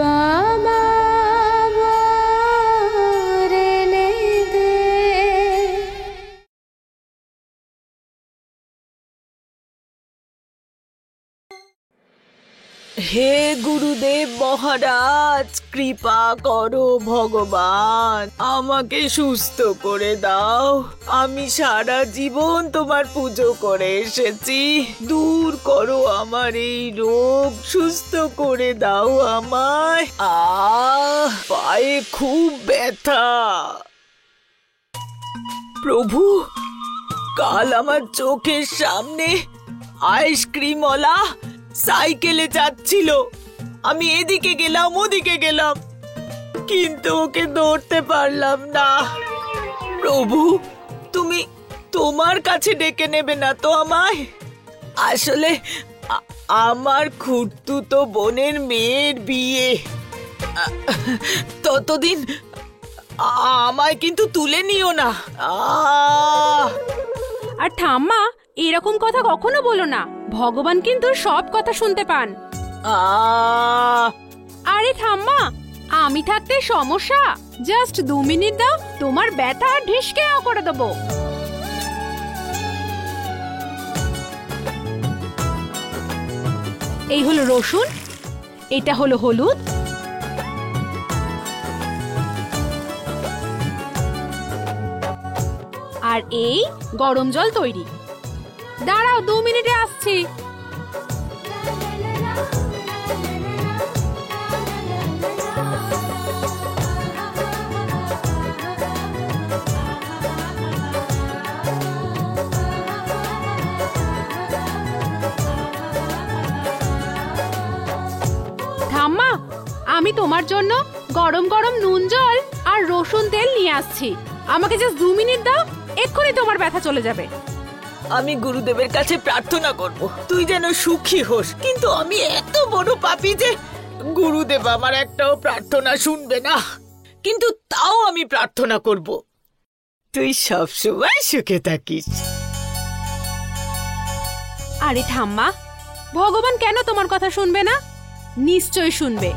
বাবা রেনে দে। হে গুরুদেব মহারাজ, কৃপা করো ভগবান, আমাকে সুস্থ করে দাও। আমি সারা জীবন তোমার পুজো করে এসেছি। দূর করো আমার এই রোগ, সুস্থ করে দাও আমায়। পায়ে খুব ব্যথা। প্রভু, কাল আমার চোখের সামনে আইসক্রিমওয়ালা সাইকেলে যাচ্ছিল। আমি এদিকে গেলাম ওদিকে গেলাম, কিন্তু ওকে ধরতে পারলাম না। প্রভু, তুমি তোমার কাছে ডেকে নেবে না তো আমায়? আসলে আমার খুড়তুতো বোনের মেয়ের বিয়ে। ততদিন আমায় কিন্তু তুলে নিও না। আর ঠাম্মা, এরকম কথা কখনো বলো না। ভগবান কিন্তু সব কথা শুনতে পান। আরে ঠাম্মা, আমি থাকতে সমস্যা? জাস্ট 2 মিনিট দাও, তোমার ব্যথা ঢিসকে করে দেবো। এই হলো রসুন, এটা হলো হলুদ, আর এই গরম জল তৈরি। দাঁড়াও, 2 মিনিটে আসছি। ঠাম্মা, আমি তোমার জন্য গরম গরম নুন জল আর রসুন তেল নিয়ে আসছি। আমাকে জাস্ট 2 মিনিট দাও, এক্ষুনি তোমার ব্যথা চলে যাবে। আমি গুরুদেবের কাছে প্রার্থনা করব তুই যেন সুখী হোস, কিন্তু আমি এত বড় পাপী যে গুরুদেব আমার একটাও প্রার্থনা শুনবে না। কিন্তু তাও আমি প্রার্থনা করব তুই সবসময় সুখে থাকিস। আরে ঠাম্মা, ভগবান কেন তোমার কথা শুনবে না? নিশ্চয় শুনবে।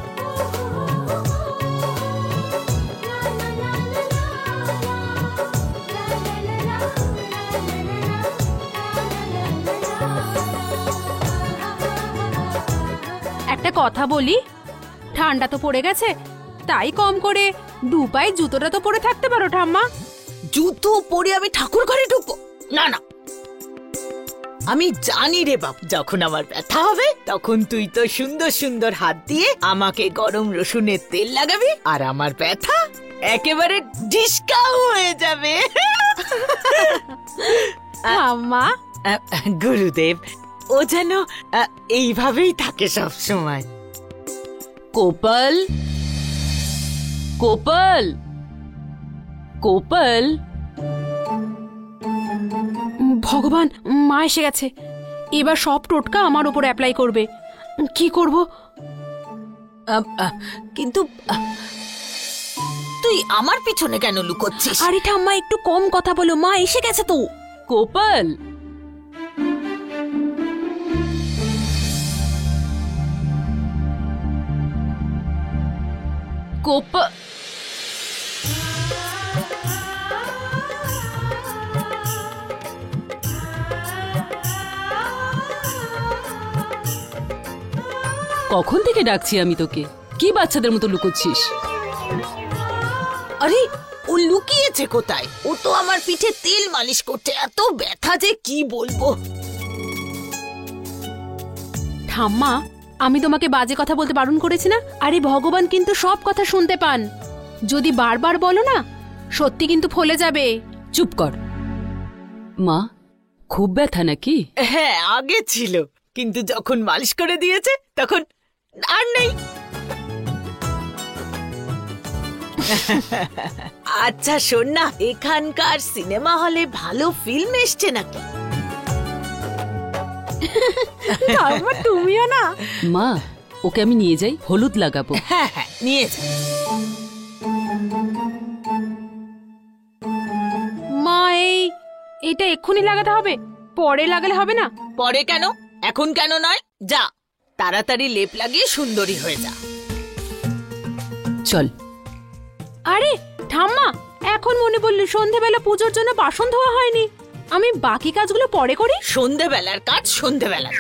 একটা কথা বলি, ঠান্ডা তো পড়ে গেছে, তাই কম করে 2 পায়ে জুতোটা তো পরে থাকতে পারো ঠাম্মা। জুতো পরে আমি ঠাকুর ঘরে ঢুকবো? না না, আমি জানি রে বাপ, যখন আমার ব্যথা হবে তখন তুই তো সুন্দর সুন্দর হাত দিয়ে আমাকে গরম রসুনের তেল লাগাবি, আর আমার ব্যথা একেবারে ডিসকাউ হয়ে যাবে। ঠাম্মা, গুরুদেব ও যেন এইভাবেই থাকে সব সময়। কোপাল, কোপাল, কোপাল। ভগবান, মা এসে গেছে। এবার সব টোটকা আমার উপর অ্যাপ্লাই করবে। কি করব? কিন্তু তুই আমার পিছনে কেন লুকোচ্ছিস? আরে ঠাম্মা, একটু কম কথা বলো, মা এসে গেছে তো। কোপাল, কোপাল। কখন থেকে ডাকছি আমি তোকে, কি বাচ্চাদের মতো লুকোচ্ছিস? আরে ও লুকিয়েছে কোথায়? ও তো আমার পিঠে তেল মালিশ করছে, এত ব্যথা যে কি বলবো। ঠাম্মা, আমি তোমাকে বাজে কথা বলতে বারণ করেছি না? আরে ভগবান কিন্তু সব কথা শুনতে পান। যদি বারবার বলো না, সত্যি কিন্তু ফলে যাবে। চুপ কর। মা, খুব ব্যথা নাকি? হ্যাঁ, আগে ছিল, কিন্তু যখন মালিশ করে দিয়েছে তখন আর নেই। আচ্ছা শোন না, এখানকার সিনেমা হলে ভালো ফিল্ম এসছে নাকি? তুমিও না? মা, ওকে আমি নিয়ে যাই, হলুদ লাগাবো। হ্যাঁ হ্যাঁ, নিয়ে যা। মা, এটা এক্ষুনি লাগাতে হবে? পরে লাগালে হবে না? পরে কেন, এখন কেন নয়? যা তাড়াতাড়ি লেপ লাগিয়ে সুন্দরী হয়ে যা। চল। আরে ঠাম্মা, এখন মনে পড়লো সন্ধেবেলা পুজোর জন্য বাসন ধোয়া হয়নি। আমি বাকি কাজগুলো পরে করি। সন্ধেবেলার কাজ সন্ধেবেলা।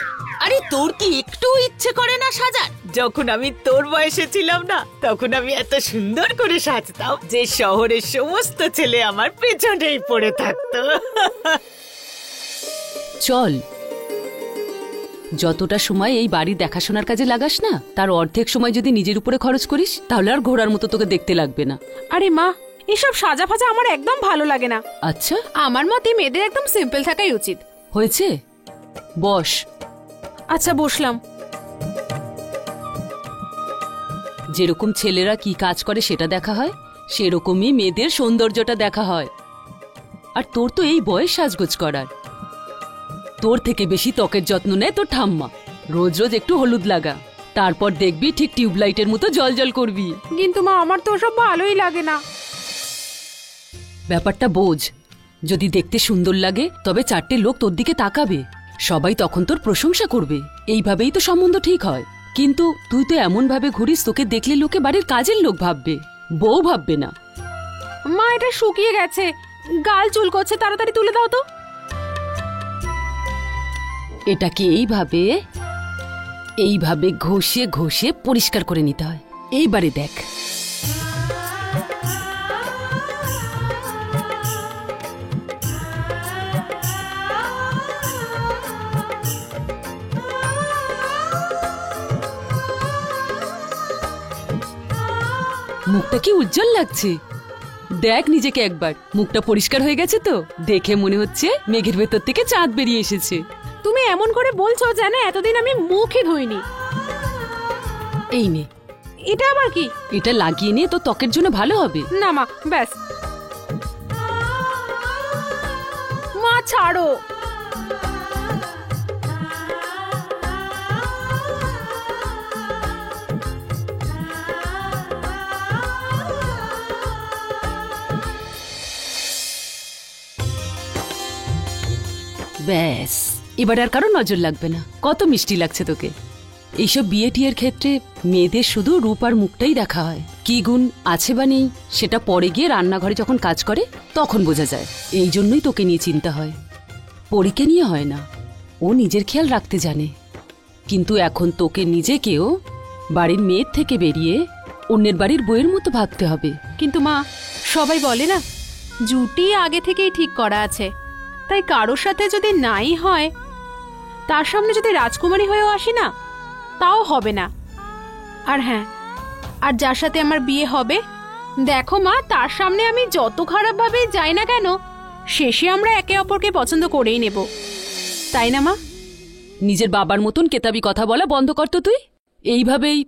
আরে তোর কি একটু ইচ্ছে করে না সাজার? যখন আমি তোর বয়সে ছিলাম না, তখন আমি এত সুন্দর করে সাজতাম যে শহরের সমস্ত ছেলে আমার পেছনেই পড়ে থাকতো। চল। যতটা সময় এই বাড়ি দেখাশোনার কাজে লাগাস না, তার অর্ধেক সময় যদি নিজের উপরে খরচ করিস, তাহলে আর ঘোড়ার মতো তোকে দেখতে লাগবে না। আরে মা, এসব সাজা ফাজা আমার একদম ভালো লাগে না। আচ্ছা, আমার মতে মেয়েদের একদম সিম্পল থাকাই উচিত। হয়েছে, বস। আচ্ছা, বসলাম। যেরকম ছেলেরা কি কাজ করে সেটা দেখা হয়, সেরকমই মেয়েদের সৌন্দর্যটা দেখা হয়। আর তোর তো এই বয়স সাজগোজ করার। তোর থেকে বেশি ত্বকের যত্ন নেয় তোর ঠাম্মা। রোজ রোজ একটু হলুদ লাগা, তারপর দেখবি ঠিক টিউবলাইটের মতো জল জল করবি। কিন্তু মা, আমার তো সব ভালোই লাগে না। ব্যাপারটা বোঝ। যদি দেখতে সুন্দর লাগে তবে চারটে লোক তোর দিকে তাকাবে, সবাই তখন তোর প্রশংসা করবে। এইভাবেই তো সম্বন্ধ ঠিক হয়। কিন্তু তুই তো এমন ভাবে ঘুরিস, তোকে দেখলে লোকে বাড়ির কাজের লোক ভাববে, বউ ভাববে না। মা, এটা শুকিয়ে গেছে, গাল চুলকোচ্ছে, তাড়াতাড়ি তুলে দাও তো। এটাকে এইভাবে ঘষে ঘষে পরিষ্কার করে নিতে হয়। এইবারে দেখ। মুখটা কি উজ্জ্বল লাগছে? দেখ নিজেকে একবার, মুখটা পরিষ্কার হয়ে গেছে তো? দেখে মনে হচ্ছে মেঘের ভেতর থেকে চাঁদ বেরিয়ে এসেছে। তুমি এমন করে বলছো যেন এতদিন আমি মুখই ধুইনি। এই নে, এটা আবার কি? এটা লাগিয়ে নিয়ে তো ত্বকের জন্য ভালো হবে। না মা, ব্যাস। মা ছাড়ো। ব্যাস, এবার আর কারো নজর লাগবে না। কত মিষ্টি লাগছে তোকে। এইসব বিয়ে টিয়ের ক্ষেত্রে মেয়েদের শুধু রূপ আর মুখটাই দেখা হয়, কি গুণ আছে বা নেই সেটা পরে গিয়ে রান্নাঘরে যখন কাজ করে তখন বোঝা যায়। এই জন্যই তোকে নিয়ে চিন্তা হয়, পরীকে নিয়ে হয় না। ও নিজের খেয়াল রাখতে জানে, কিন্তু এখন তোকে নিজেকেও বাড়ির মেয়ের থেকে বেরিয়ে অন্যের বাড়ির বইয়ের মতো ভাবতে হবে। কিন্তু মা, সবাই বলে না জুটি আগে থেকেই ঠিক করা আছে, তাই কারোর সাথে যদি নাই হয়, তার সামনে যদি রাজকুমারী হয়েও আসি না, তাও হবে না। আর হ্যাঁ, আর যার সাথে আমার বিয়ে হবে, দেখো মা, তার সামনে আমি যত খারাপভাবে যাই না কেন, শেষে আমরা একে অপরকে পছন্দ করেই নেব, তাই না মা? নিজের বাবার মতন কেতাবি কথা বলা বন্ধ কর তো তুই। এইভাবেই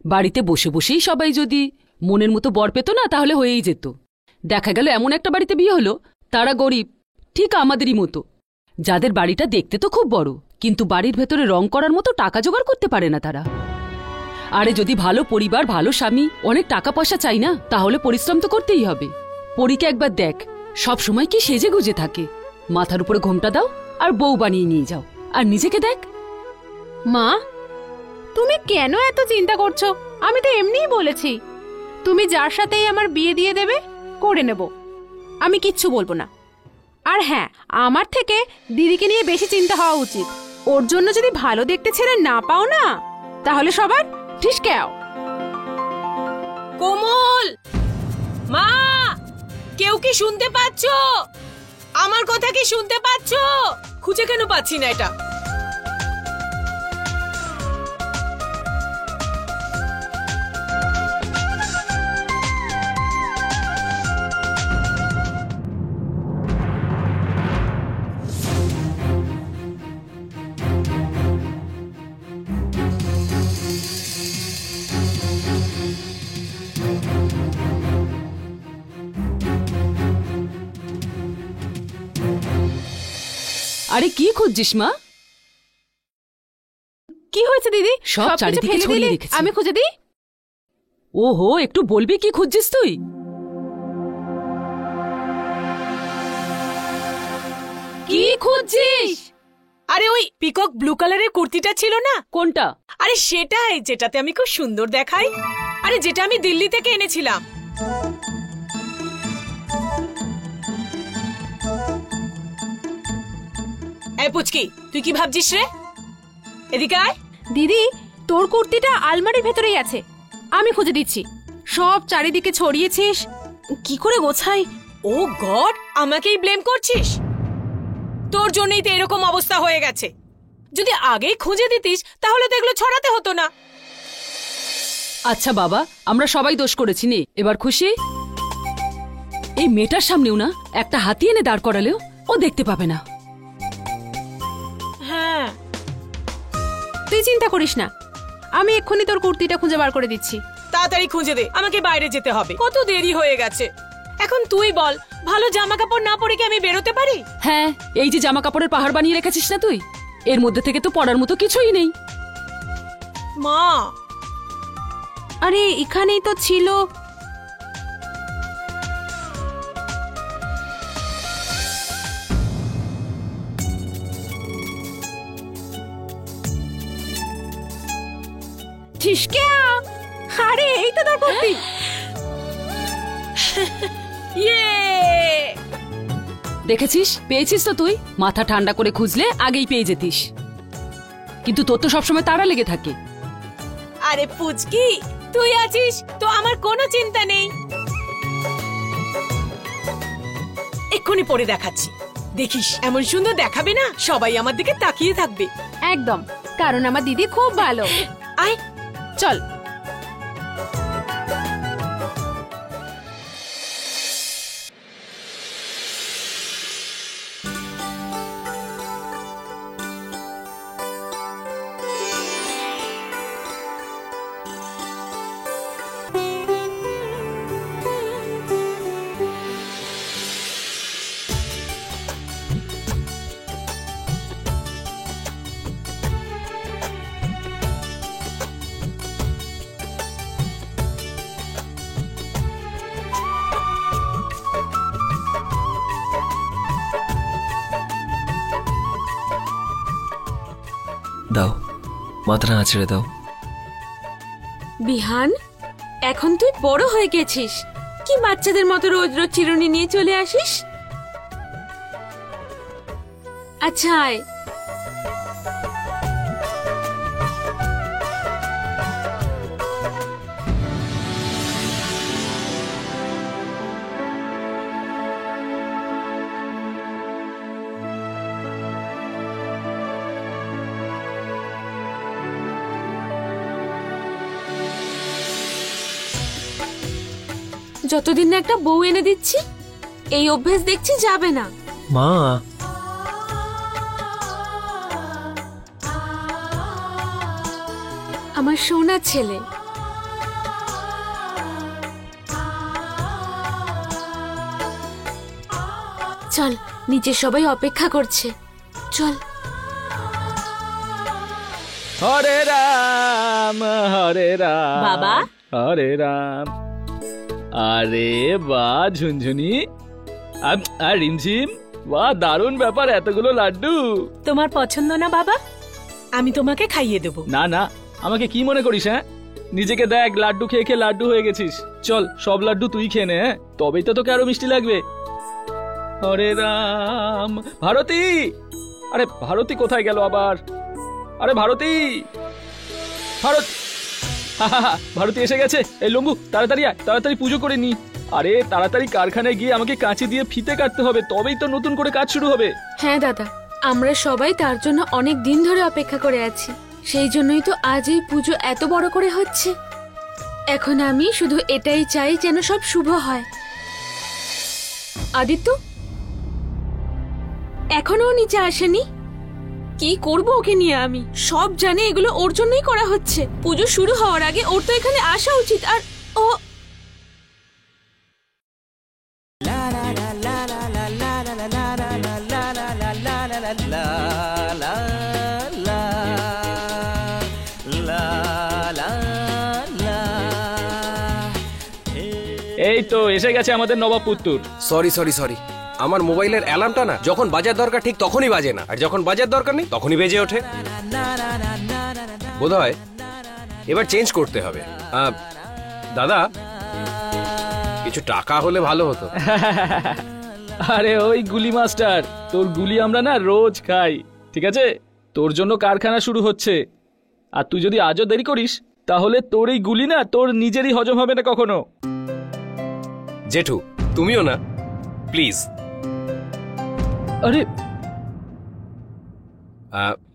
বাড়িতে বসে বসেই সবাই যদি মনের মতো বর পেত না, তাহলে হয়েই যেত। দেখা গেল এমন একটা বাড়িতে বিয়ে হলো, তারা গরিব, ঠিক আমাদেরই মতো, যাদের বাড়িটা দেখতে তো খুব বড়, কিন্তু বাড়ির ভেতরে রং করার মতো টাকা জোগাড় করতে পারে না তারা। আরে যদি ভালো পরিবার, ভালো স্বামী, অনেক টাকা পয়সা চাই না, তাহলে পরিশ্রম তো করতেই হবে। পরীকে একবার দেখ, সব সময় কি সেজে গুজে থাকে। মাথার উপরে ঘোমটা দাও আর বউ বানিয়ে নিয়ে যাও, আর নিজেকে দেখ। মা, তুমি কেন এত চিন্তা করছো? আমি তো এমনিই বলেছি, তুমি যার সাথেই আমার বিয়ে দিয়ে দেবে করে নেব, আমি কিচ্ছু বলবো না। আর হ্যাঁ, আমার থেকে দিদিকে নিয়ে বেশি চিন্তা হওয়া উচিত। ওর জন্য যদি ভালো দেখতে ছেলে না পাও না, তাহলে সবার ঠিসকেও। কোমল, মা, কেউ কি শুনতে পাচ্ছো? আমার কথা কি শুনতে পাচ্ছো? খুঁজে কেন পাচ্ছি না এটা? আরে কি খুঁজছিস মা? কি হয়েছে দিদি? সব সবকিছু চারিদিকে ফেলে ছড়িয়ে দিলে, রেখেছি। আমি খুঁজে দিই। ওহো, একটু বলবি কি খুঁজছিস তুই? কি খুঁজছিস? আরে ওই পিকক ব্লু কালারের কুর্তিটা ছিল না? কোনটা? আরে সেটাই, যেটাতে আমি খুব সুন্দর দেখাই। আরে যেটা আমি দিল্লি থেকে এনেছিলাম। এই পুচকি, তুই কি ভাবছিস রে? এদিকে আয়। দিদি, তোর কুর্তিটা আলমারির ভেতরেই আছে, আমি খুঁজে দিচ্ছি। সব চারিদিকে ছড়িয়েছিস, কি করে গোছাই? ও গড, আমাকেই ব্লেম করছিস? তোর জন্যই তো এরকম অবস্থা হয়ে গেছে। যদি আগেই খুঁজে দিতিস তাহলে তো এগুলো ছড়াতে হতো না। আচ্ছা বাবা, আমরা সবাই দোষ করেছি নে, এবার খুশি? এই মেয়েটার সামনেও না একটা হাতি এনে দাঁড় করালেও ও দেখতে পাবে না। হ্যাঁ, তুই চিন্তা করিস না, আমি এক্ষুনি তোর কুর্তিটা খুঁজে বার করে দিচ্ছি। তাড়াতাড়ি খুঁজে দে, আমাকে বাইরে যেতে হবে, কত দেরি হয়ে গেছে। এখন তুই বল, ভালো জামা কাপড় না পরে কি আমি বেরোতে পারি? হ্যাঁ, এই যে জামা কাপড়ের পাহাড় বানিয়ে রেখেছিস না তুই, এর মধ্যে থেকে তো পড়ার মতো কিছুই নেই। মা, আরে এখানেই তো ছিল। ঠিসকে আরে এই তো তোর কুর্তি। ইয়ে! দেখেছিস, পেয়েছিস তো তুই। মাথা ঠান্ডা করে খুঁজলে আগেই পেয়ে যেতিস, কিন্তু তোর তো সবসময় তাড়া লেগে থাকে। আরে পুচকি, তুই আছিস তো আমার কোনো চিন্তা নেই। এক্ষুনি পরে দেখাচ্ছি, দেখিস এমন সুন্দর দেখাবে না, সবাই আমার দিকে তাকিয়ে থাকবে। একদম, কারণ আমার দিদি খুব ভালো। আয় চল। দাও, মাথাটা আছড়ে দাও। বিহান, এখন তুই বড় হয়ে গেছিস, কি বাচ্চাদের মতো রোজ রোজ চিরুনি নিয়ে চলে আসিস? আচ্ছা আয়। যতদিন না একটা বউ এনে দিচ্ছি, এই অভ্যেস দেখছি যাবে না। মা, আমার সোনা ছেলে। চল, নিচে সবাই অপেক্ষা করছে, চল। হরে রাম হরে রাম বাবা। হরে রাম। আরে বাহ ঝুনঝুনি, আর রিমঝিম, বাহ দারুণ ব্যাপার, এতগুলো লাড্ডু। তোমার পছন্দ না বাবা? আমি তোমাকে খাইয়ে দেবো। না না, আমাকে কি মনে করিস? হ্যাঁ, নিজেকে দেখ, লাড্ডু খেয়ে খেয়ে লাড্ডু হয়ে গেছিস। চল, সব লাড্ডু তুই খেয়ে নে, হ্যাঁ, তবেই তো তোকে আরো মিষ্টি লাগবে। হরে রাম। ভারতী, আরে ভারতী কোথায় গেল আবার? আরে ভারতী, ভারত, ভারতী এসে গেছে। এই লম্বু, তাড়াতাড়ি আয়, তাড়াতাড়ি পুজো করে নি। আরে তাড়াতাড়ি কারখানায় গিয়ে আমাকে কাঁচি দিয়ে ফিতে কাটতে হবে, তবেই তো নতুন করে কাজ শুরু হবে। হ্যাঁ দাদা, আমরা সবাই তার জন্য অনেক দিন ধরে অপেক্ষা করে আছি, সেই জন্যই তো আজ এই পুজো এত বড় করে হচ্ছে। এখন আমি শুধু এটাই চাই যেন সব শুভ হয়। আদিত্য এখনো নিচে আসেনি, কি করব ওকে নিয়ে? আমি সব জানি এগুলো ওর জন্যই করা হচ্ছে। পুজো শুরু হওয়ার আগে ওর তো এখানে আসা উচিত। আর ও এই তো এসে গেছে আমাদের নবাব পুত্তুর। সরি সরি সরি, আমার মোবাইলের অ্যালার্মটা না যখন বাজার দরকার ঠিক তখনই বাজে না, আর যখন বাজার দরকার নেই তখনই বেজে ওঠে। বোধহয় এবার চেঞ্জ করতে হবে। দাদা কিছু টাকা হলে ভালো হতো। আরে ওই গুলি মাস্টার, তোর গুলি আমরা না রোজ খাই, ঠিক আছে? তোর জন্য কারখানা শুরু হচ্ছে, আর তুই যদি আজও দেরি করিস তাহলে তোর এই গুলি না তোর নিজেরই হজম হবে না কখনো। জেঠু তুমিও না প্লিজ। আরে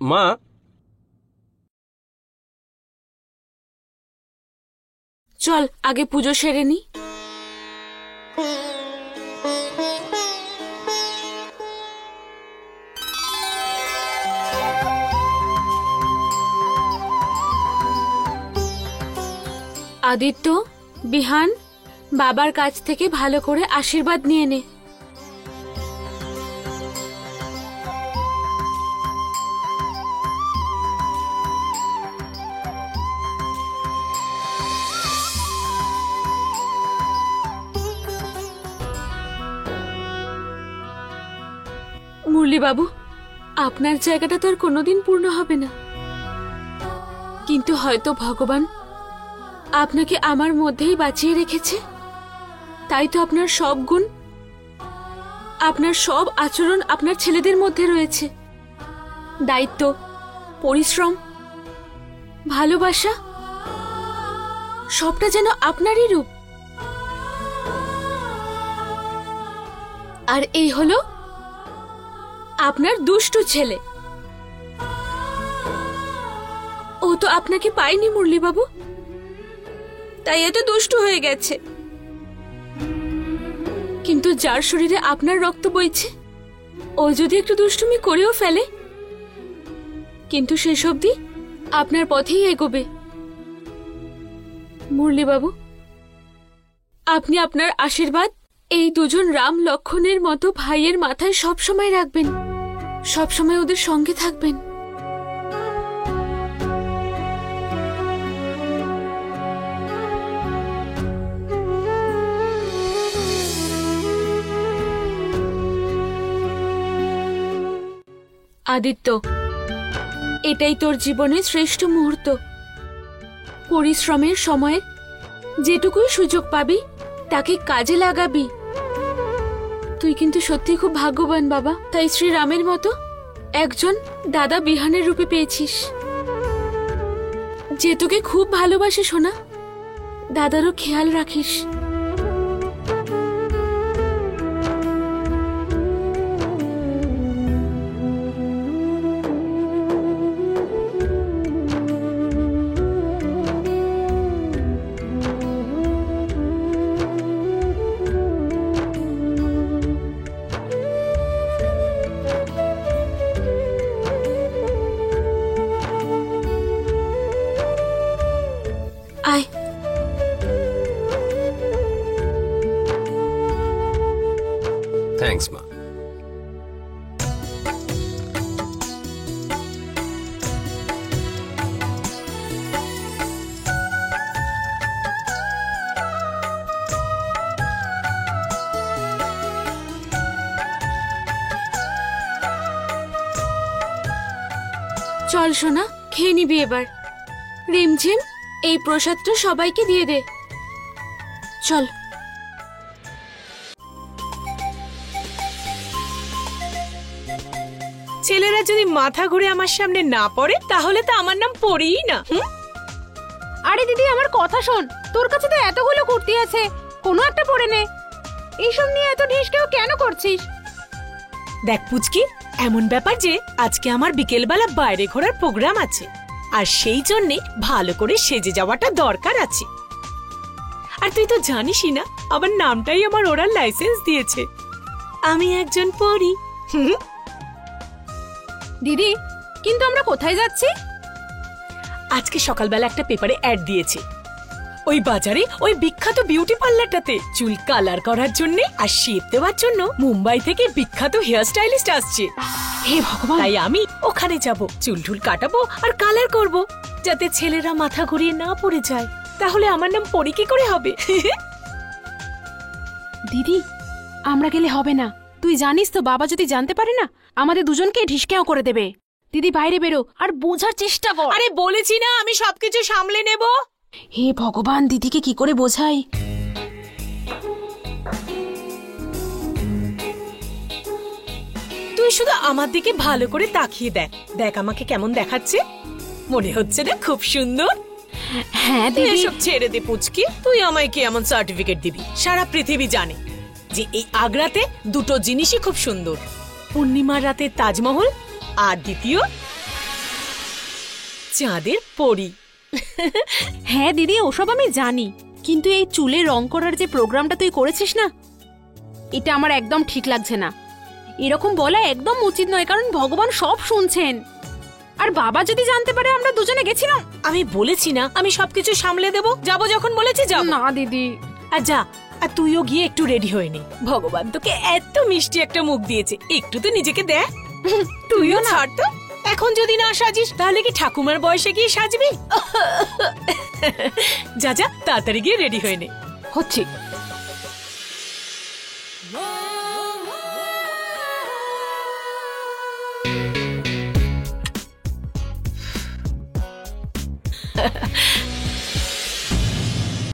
মা, চল আগে পুজো সেরে নি। আদিত্য, বিহান, বাবার কাছ থেকে ভালো করে আশীর্বাদ নিয়ে নে। মুরলি বাবু, আপনার জায়গাটা তো আর কোনোদিন পূর্ণ হবে না, কিন্তু হয়তো ভগবান আপনাকে আমার মধ্যেই বাঁচিয়ে রেখেছে, তাই তো আপনার সব গুণ, আপনার সব আচরণ আপনার ছেলেদের মধ্যে রয়েছে। দায়িত্ব, পরিশ্রম, ভালোবাসা, সবটা যেন আপনারই রূপ। আর এই হলো আপনার দুষ্টু ছেলে। ও তো আপনাকে পায়নি মুরলি বাবু, তাই এত দুষ্টু হয়ে গেছে। কিন্তু যার শরীরে আপনার রক্ত বইছে, ও যদি একটু দুষ্টুমি করেও ফেলে, কিন্তু শেষ অবধি আপনার পথেই এগোবে। মুরলি বাবু, আপনি আপনার আশীর্বাদ এই দুজন রাম লক্ষণের মতো ভাইয়ের মাথায় সবসময় রাখবেন, সবসময় ওদের সঙ্গে থাকবেন। আদিত্য, এটাই তোর জীবনের শ্রেষ্ঠ মুহূর্ত। পরিশ্রমের সময় যেটুকুই সুযোগ পাবি তাকে কাজে লাগাবি। তুই কিন্তু সত্যি খুব ভাগ্যবান বাবা, তাই শ্রীরামের মতো একজন দাদা বিহানের রূপে পেয়েছিস, যে তোকে খুব ভালোবাসে সোনা। দাদারও খেয়াল রাখিস। আয়, থ্যাঙ্কস মা। চল সোনা, খেয়ে নিবি এবার। রিমঝিম, এই প্রসাদটা সবাইকে দিয়ে দে। চল। ছেলেরা যদি মাথা ঘুরে আমার সামনে না পড়ে তাহলে তো আমার নাম পড়েই না। আরে দিদি, আমার কথা শোন, তোর কাছে তো এতগুলো কুর্তি আছে, কোনো একটা পরে নে। এইসব নিয়ে এত ঢিসকেও কেন করছিস? দেখ পুচকি, এমন ব্যাপার যে আজকে আমার বিকেলবেলা বাইরে ঘোরার প্রোগ্রাম আছে, আর সেই জন্যে ভালো করে সেজে যাওয়াটা দরকার আছে। আর তুই তো জানিসই না, আমার নামটাই আমার ওরা লাইসেন্স দিয়েছে, আমি একজন পরী। দিদি, কিন্তু আমরা কোথায় যাচ্ছি? আজকে সকালবেলা একটা পেপারে অ্যাড দিয়েছে, ওই বাজারে ওই বিখ্যাত বিউটি পার্লারটাতে চুল কালার করার জন্য আর শেপ দেওয়ার জন্য মুম্বাই থেকে বিখ্যাত হেয়ার স্টাইলিস্ট আসছে। হে ভগবান! তাই আমি ওখানে যাব, চুল টুল কাটাবো আর কালার করব, যাতে ছেলেরা মাথা ঘুরিয়ে না পড়ে যায়। তাহলে আমার নাম পরি কি করে হবে? দিদি, আমরা গেলে হবে না। তুই জানিস তো, বাবা যদি জানতে পারে না, আমাদের দুজনকে ঢিসকেও করে দেবে। দিদি বাইরে বেরো আর বোঝার চেষ্টা কর। আরে বলেছি না আমি সবকিছু সামলে নেব। হে ভগবান, দিদিকে কি করে বোঝাই? তুই শুধু আমার দিকে ভালো করে তাকিয়ে দেখ, দেখ আমাকে কেমন দেখাচ্ছে। মনে হচ্ছে না খুব সুন্দর? হ্যাঁ তুই দিদি। এসব ছেড়ে দে পুচকি, তুই আমায় কি এমন সার্টিফিকেট দিবি? সারা পৃথিবী জানে যে এই আগ্রাতে দুটো জিনিসই খুব সুন্দর, পূর্ণিমার রাতে তাজমহল আর দ্বিতীয় চাঁদের পরী। হ্যাঁ দিদি, ওসব আমি জানি, কিন্তু এই চুলে রং করার যে প্রোগ্রামটা তুই করেছিস না, এটা আমার একদম ঠিক লাগছে না। এরকম বলা একদম উচিত নয়, কারণ ভগবান সব শুনছেন। আর বাবা যদি জানতে পারে আমরা দুজনে গেছিলাম। আমি বলেছি না আমি সবকিছু সামলে দেব, যাবো যখন বলেছি যাবো। না দিদি। আর যা, আর তুইও গিয়ে একটু রেডি হয়ে নে। ভগবান তোকে এত মিষ্টি একটা মুখ দিয়েছে, একটু তো নিজেকে দেখ। তুইও ছাড় তো, এখন যদি না সাজিস তাহলে কি ঠাকুমার বয়সে গিয়ে সাজবি? যা যা, তাড়াতাড়ি গিয়ে রেডি হয়ে নে। হচ্ছে।